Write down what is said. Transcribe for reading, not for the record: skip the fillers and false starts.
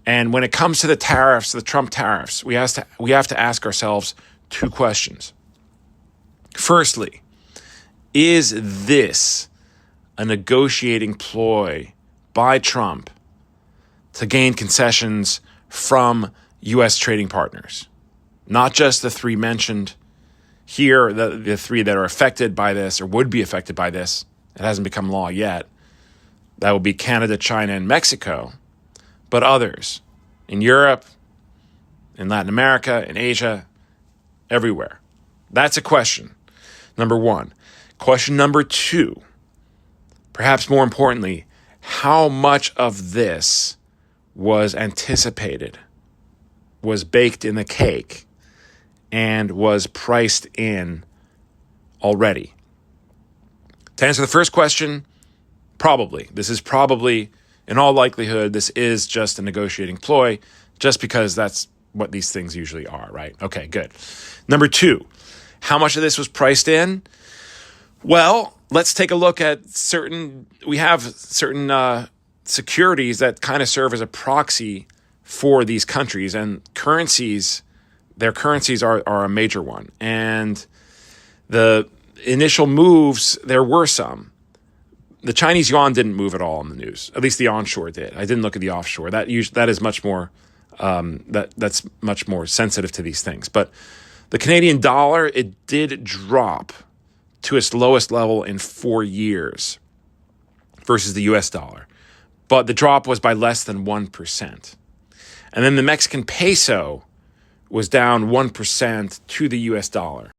And when it comes to the tariffs, the Trump tariffs, we have to ask ourselves two questions. Firstly, is this a negotiating ploy by Trump to gain concessions from U.S. trading partners? Not just the three mentioned here, the three that are affected by this or would be affected by this. It hasn't become law yet. That would be Canada, China, and Mexico. But others in Europe, in Latin America, in Asia, everywhere. That's a question. Number one. Question number two, perhaps more importantly, how much of this was anticipated, was baked in the cake, and was priced in already? To answer the first question, probably. This is probably, in all likelihood, this is just a negotiating ploy, just because that's what these things usually are, right? Okay, good. Number two, how much of this was priced in? Well, let's take a look at certain securities that kind of serve as a proxy for these countries, and currencies, their currencies are a major one. And the initial moves, there were some. The Chinese yuan didn't move at all in the news. At least the onshore did. I didn't look at the offshore. That is much more that's much more sensitive to these things. But the Canadian dollar, it did drop to its lowest level in 4 years versus the US dollar. But the drop was by less than 1%. And then the Mexican peso was down 1% to the US dollar.